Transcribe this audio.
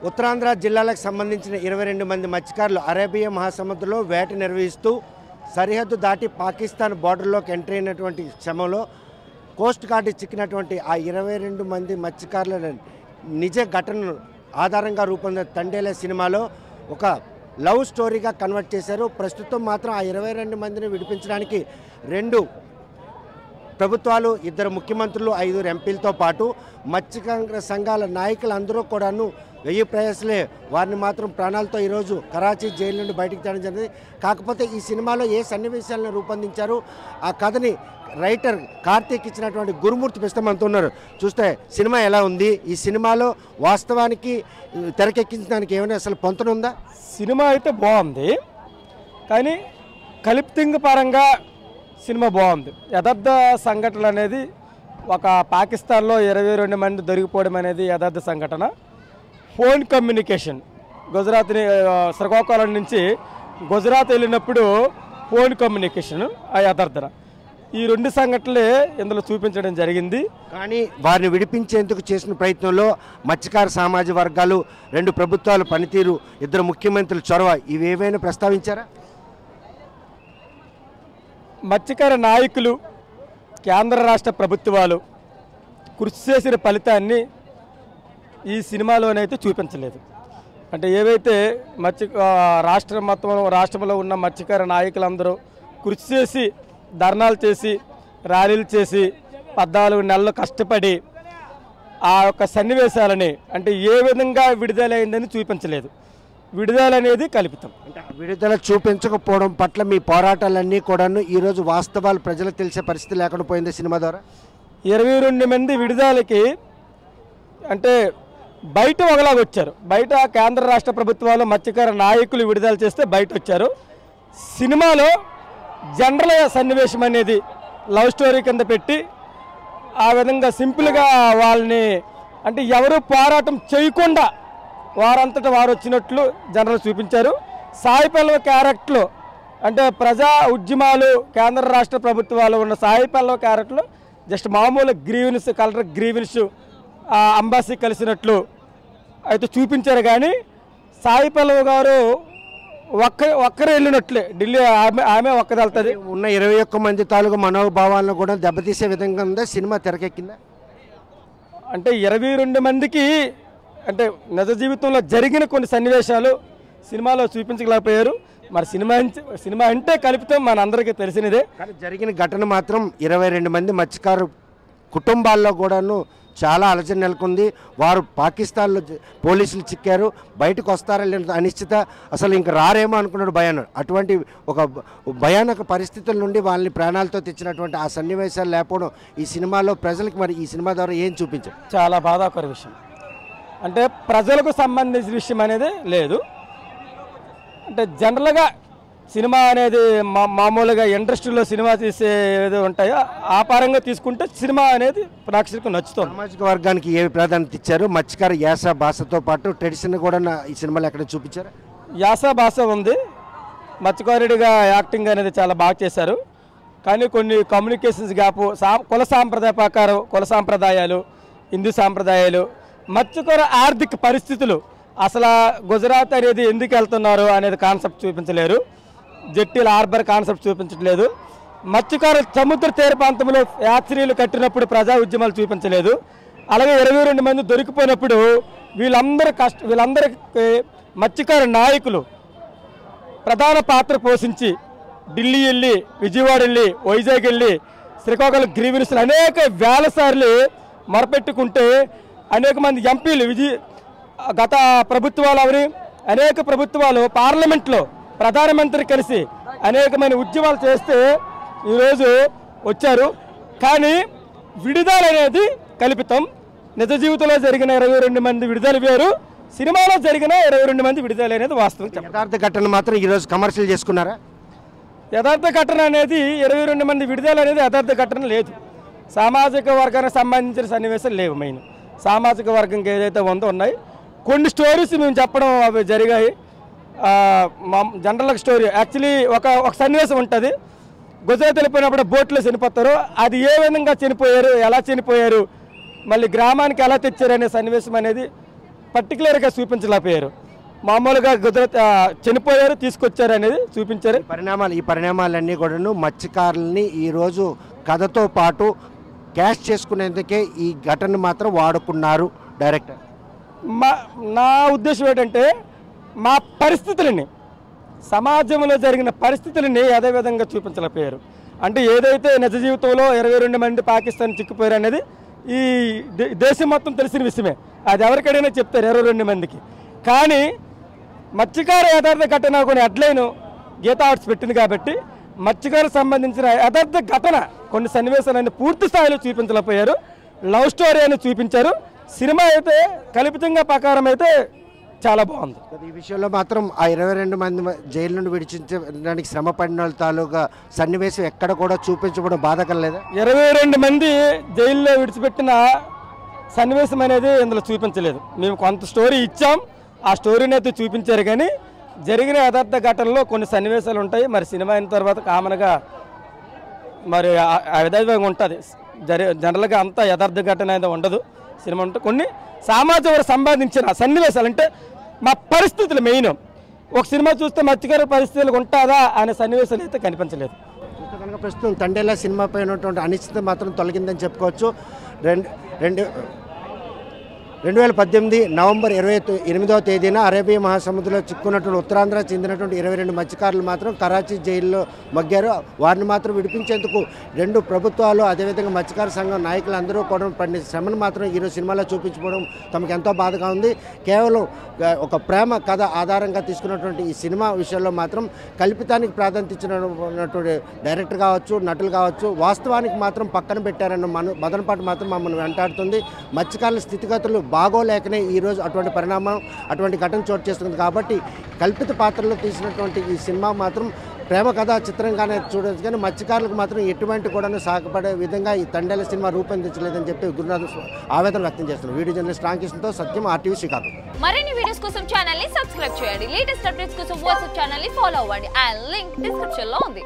ఉత్తరాంధ్ర జిల్లాలకు సంబంధించిన 22 మంది మత్స్యకారులు అరేబియా మహాసముద్రంలో వేట నిర్వహిస్తూ సరిహద్దు దాటి పాకిస్తాన్ బోర్డర్లోకి ఎంటర్ అయినటువంటి క్రమంలో కోస్ట్ గార్డ్ చిక్కినటువంటి ఆ 22 మంది మత్స్యకారుల నిజ ఘటనను ఆధారంగా రూపొందిన తండేలే సినిమాలో ఒక లవ్ స్టోరీగా కన్వర్ట్ చేశారు. ప్రస్తుతం మాత్రం ఆ 22 మందిని విడిపించడానికి 2 ప్రభుత్వాలు, 2 ముఖ్యమంత్రులు, 5 ఎంపీలతో పాటు మత్స్యకార సంఘాల నాయకులు అందరూ కూడాను వెయ్యి ప్రయాసలే వారిని మాత్రం ప్రాణాలతో ఈరోజు కరాచీ జైలు నుండి బయటికి తేవడం జరిగింది. కాకపోతే ఈ సినిమాలో ఏ సన్నివేశాలను రూపొందించారు, ఆ కథని రైటర్ కార్తీక్ ఇచ్చినటువంటి గురుమూర్తి ప్రస్తుతం అంటూ ఉన్నారు. చూస్తే సినిమా ఎలా ఉంది, ఈ సినిమాలో వాస్తవానికి తెరకెక్కించడానికి ఏమైనా అసలు పొంతనుందా? సినిమా అయితే బాగుంది, కానీ కల్పితంగా పరంగా సినిమా బాగుంది. యథార్థ సంఘటన అనేది ఒక పాకిస్తాన్లో 22 మంది దొరికిపోవడం అనేది యథార్థ సంఘటన. ఫోన్ కమ్యూనికేషన్ గుజరాత్ని శ్రీకాకుళం నుంచి గుజరాత్ వెళ్ళినప్పుడు ఫోన్ కమ్యూనికేషన్ ఆ యథార్థన, ఈ 2 సంఘటనలే ఇందులో చూపించడం జరిగింది. కానీ వారిని విడిపించేందుకు చేసిన ప్రయత్నంలో మత్స్యకార సామాజిక వర్గాలు, 2 ప్రభుత్వాల పనితీరు, 2 ముఖ్యమంత్రుల చొరవ ఇవేవైనా ప్రస్తావించారా? మత్స్యకార నాయకులు, కేంద్ర రాష్ట్ర ప్రభుత్వాలు కృషి చేసిన ఫలితాన్ని ఈ సినిమాలోనైతే చూపించలేదు. అంటే ఏవైతే రాష్ట్రంలో ఉన్న మత్స్యకార నాయకులందరూ కృషి చేసి ధర్నాలు చేసి ర్యాలీలు చేసి 14 నెలలు కష్టపడి ఆ యొక్క సన్నివేశాలని అంటే ఏ విధంగా విడుదలైందని చూపించలేదు. విడుదల అనేది కల్పితం. అంటే విడుదల చూపించకపోవడం పట్ల మీ పోరాటాలన్నీ కూడాను ఈరోజు వాస్తవాలు ప్రజలకు తెలిసే పరిస్థితి లేకుండా పోయింది సినిమా ద్వారా. 22 మంది విడుదలకి అంటే బయట ఒకలాగా వచ్చారు. బయట కేంద్ర రాష్ట్ర ప్రభుత్వాలు మత్స్యకార నాయకులు విడుదల చేస్తే బయట వచ్చారు. సినిమాలో జనరల్ సన్నివేశం అనేది లవ్ స్టోరీ కింద పెట్టి ఆ విధంగా సింపుల్గా వాళ్ళని అంటే ఎవరు పోరాటం చేయకుండా వారంతటా వారు వచ్చినట్లు జనరల్ చూపించారు. సాయి పల్లవి క్యారెక్టర్లు అంటే ప్రజా ఉద్యమాలు కేంద్ర రాష్ట్ర ప్రభుత్వాలు ఉన్న సాయి పల్లవి క్యారెక్టర్లు జస్ట్ మామూలు గ్రీవెన్స్ కలెక్టర్ గ్రీవెన్స్ అంబాసీ కలిసినట్లు అయితే చూపించారు. కానీ సాయి పల్లవి గారు ఒక్కరే వెళ్ళినట్లే ఢిల్లీ ఆమె ఒక్కదెళ్తుంది. ఉన్న 21 మంది తాలూకు మనోభావాలను కూడా దెబ్బతీసే విధంగా ఉందా సినిమా తెరకెక్కిందా? అంటే 22 మందికి అంటే నిజ జీవితంలో జరిగిన కొన్ని సన్నివేశాలు సినిమాలో చూపించలేకపోయారు. మరి సినిమా అంటే కల్పితం మన అందరికీ తెలిసినదే. కానీ జరిగిన ఘటన మాత్రం 22 మంది మత్స్యకారు కుటుంబాల్లో కూడాను చాలా అలజడి నెలకొంది. వారు పాకిస్తాన్లో పోలీసులు చిక్కారు, బయటకు వస్తారా లేని అనిశ్చిత, అసలు ఇంక రారేమో అనుకున్నాడు భయానక్. అటువంటి ఒక భయానక పరిస్థితుల నుండి వాళ్ళని ప్రాణాలతో తెచ్చినటువంటి ఆ సన్నివేశాలు లేకపోవడం ఈ సినిమాలో ప్రజలకు మరి ఈ సినిమా ద్వారా ఏం చూపించారు? చాలా బాధాకర విషయం. అంటే ప్రజలకు సంబంధించిన విషయం అనేది లేదు. అంటే జనరల్గా సినిమా అనేది మామూలుగా ఇండస్ట్రీలో సినిమా తీసే ఏదో ఉంటాయో ఆ పరంగా తీసుకుంటే సినిమా అనేది ప్రేక్షకులకు నచ్చుతుంది. సామాజిక వర్గానికి ఏ ప్రాధాన్యత ఇచ్చారు? మత్స్యకార యాస భాషతో పాటు ట్రెడిషన్ కూడా ఈ సినిమాలో ఎక్కడ చూపించారు? యాస భాష ఉంది, మత్స్యకారుడిగా యాక్టింగ్ అనేది చాలా బాగా చేశారు. కానీ కొన్ని కమ్యూనికేషన్స్ గ్యాప్, కుల సాంప్రదాయ ప్రకారం కుల సాంప్రదాయాలు, హిందూ సాంప్రదాయాలు, మత్స్యకార ఆర్థిక పరిస్థితులు, అసలు గుజరాత్ అనేది ఎందుకు వెళ్తున్నారు అనేది కాన్సెప్ట్ చూపించలేరు. జట్టీల హార్బర్ కాన్సెప్ట్ చూపించట్లేదు. మత్స్యకార సముద్ర తీర ప్రాంతంలో యాత్రీలు కట్టినప్పుడు ప్రజా ఉద్యమాలు చూపించలేదు. అలాగే 22 మంది దొరికిపోయినప్పుడు వీళ్ళందరికీ మత్స్యకార నాయకులు ప్రధాన పాత్ర పోషించి ఢిల్లీ వెళ్ళి, విజయవాడ వెళ్ళి, వైజాగ్ వెళ్ళి, శ్రీకాకుళం గ్రీవెన్స్లు అనేక వేల సార్లు మొరపెట్టుకుంటే అనేక మంది ఎంపీలు గత ప్రభుత్వాలు అనేక ప్రభుత్వాలు పార్లమెంట్లో ప్రధానమంత్రి కలిసి అనేకమైన ఉద్యమాలు చేస్తే ఈరోజు వచ్చారు. కానీ విడుదల అనేది కల్పితం. నిజ జీవితంలో జరిగిన 22 మంది విడుదల వేరు, సినిమాలో జరిగిన 22 మంది విడుదల అనేది వాస్తవం. యథార్థ ఘటన మాత్రం ఈరోజు కమర్షియల్ చేసుకున్నారా? యథార్థ ఘటన అనేది 22 మంది విడుదల అనేది యథార్థ ఘటన లేదు. సామాజిక వర్గానికి సంబంధించిన సన్నివేశాలు లేవు. మెయిన్ సామాజిక వర్గంకి ఏదైతే ఉందో ఉన్నాయి. కొన్ని స్టోరీస్ మేము చెప్పడం అవి జరిగాయి. జనరల్ స్టోరీ యాక్చువల్లీ ఒక సన్నివేశం ఉంటుంది. గుజరాత్ వెళ్ళిపోయినప్పుడు బోట్లో చనిపోతారు. అది ఏ విధంగా చనిపోయారు, ఎలా చనిపోయారు, మళ్ళీ గ్రామానికి ఎలా తెచ్చారు అనే సన్నివేశం అనేది పర్టికులర్గా చూపించలేకపోయారు. మామూలుగా గుజరాత్ చనిపోయారు, తీసుకొచ్చారు అనేది చూపించారు. ఈ పరిణామాలన్నీ కూడాను మత్స్యకారులని ఈరోజు కథతో పాటు క్యాష్ చేసుకునేందుకే ఈ ఘటన మాత్రం వాడుకున్నారు డైరెక్టర్. నా ఉద్దేశం ఏంటంటే మా పరిస్థితులని, సమాజంలో జరిగిన పరిస్థితులని అదేవిధంగా చూపించలేకపోయారు. అంటే ఏదైతే నిజ జీవితంలో 22 మంది పాకిస్తాన్ చిక్కిపోయారు అనేది ఈ దేశం మొత్తం తెలిసిన విషయమే. అది ఎవరికైనా చెప్తారు 22 మందికి. కానీ మత్స్యకార యథార్థ ఘటన కొన్ని హెడ్లైన్ గీతా ఆర్ట్స్ పెట్టింది కాబట్టి మత్స్యకారులకు సంబంధించిన యథార్థ ఘటన కొన్ని సన్నివేశాలను పూర్తి స్థాయిలో చూపించలేకపోయారు. లవ్ స్టోరీ అని చూపించారు. సినిమా అయితే కల్పితంగా ప్రకారం అయితే చాలా బాగుంది. ఈ విషయంలో మాత్రం ఆ 22 మంది జైలు నుండి విడిచించడానికి శ్రమ పడిన తాలూకా సన్నివేశం ఎక్కడ కూడా చూపించడం బాధకం లేదా? 22 మంది జైల్లో విడిచిపెట్టిన సన్నివేశం అనేది ఇందులో చూపించలేదు. మేము కొంత స్టోరీ ఇచ్చాం, ఆ స్టోరీని అయితే చూపించారు. కానీ జరిగిన యథార్థ ఘటనలో కొన్ని సన్నివేశాలు ఉంటాయి. మరి సినిమా అయిన తర్వాత కామన్గా మరి ఆ విధంగా ఉంటుంది. జనరల్గా అంతా యథార్థ ఘటన అయితే ఉండదు. సినిమా ఉంటే కొన్ని సమాజంలో సంబంధించిన సన్నివేశాలు, అంటే మా పరిస్థితులు మెయిన్. ఒక సినిమా చూస్తే మత్స్యకార పరిస్థితులు ఉంటుందా అనే సన్నివేశాలు అయితే కనిపించలేదు. కనుక ప్రస్తుతం తండేలా సినిమాపై ఉన్నటువంటి అనిశ్చిత మాత్రం తొలగిందని చెప్పుకోవచ్చు. 2018 నవంబర్ 28వ తేదీన అరేబియా మహాసముద్రంలో చిక్కున్నటువంటి ఉత్తరాంధ్ర చెందినటువంటి 22 మత్స్యకారులు మాత్రం కరాచీ జైల్లో మగ్గారు. వారిని మాత్రం విడిపించేందుకు 2 ప్రభుత్వాలు అదేవిధంగా మత్స్యకార సంఘం నాయకులు అందరూ కూడా పడిన శ్రమను మాత్రం ఈరోజు సినిమాలో చూపించుకోవడం తమకు ఎంతో బాధగా ఉంది. కేవలం ఒక ప్రేమ కథ ఆధారంగా తీసుకున్నటువంటి ఈ సినిమా విషయంలో మాత్రం కల్పితానికి ప్రాధాన్యత ఇచ్చినటువంటి డైరెక్టర్ కావచ్చు, నటులు కావచ్చు, వాస్తవానికి మాత్రం పక్కన పెట్టారన్న మదనపాటు మాత్రం మమ్మల్ని వెంటాడుతుంది. మత్స్యకారుల స్థితిగతులు బాగోలేకనే ఈరోజు అటువంటి పరిణామం, అటువంటి ఘటన చోటు చేస్తుంది. కాబట్టి కల్పిత పాత్రలో తీసినటువంటి ఈ సినిమా మాత్రం ప్రేమ కథ చిత్రంగానే చూడవచ్చు. కానీ మత్స్యకారులకు మాత్రం ఎటువంటి కూడా సాగపడే విధంగా ఈ తండేల సినిమా రూపొందించలేదని చెప్పి గురునాథ్ ఆవేదన వ్యక్తం చేస్తున్నారు. వీడియో జర్నలిస్ట్ రామకృష్ణతో సత్యం, RTV శ్రీకాకుళం. మరిన్ని వీడియోస్ కోసం ఛానల్ ని సబ్స్క్రైబ్ చేయండి. లేటెస్ట్ అప్డేట్స్ కోసం వాట్సాప్ ఛానల్ ని ఫాలో అవ్వండి. ఆ లింక్ డిస్క్రిప్షన్ లో ఉంది.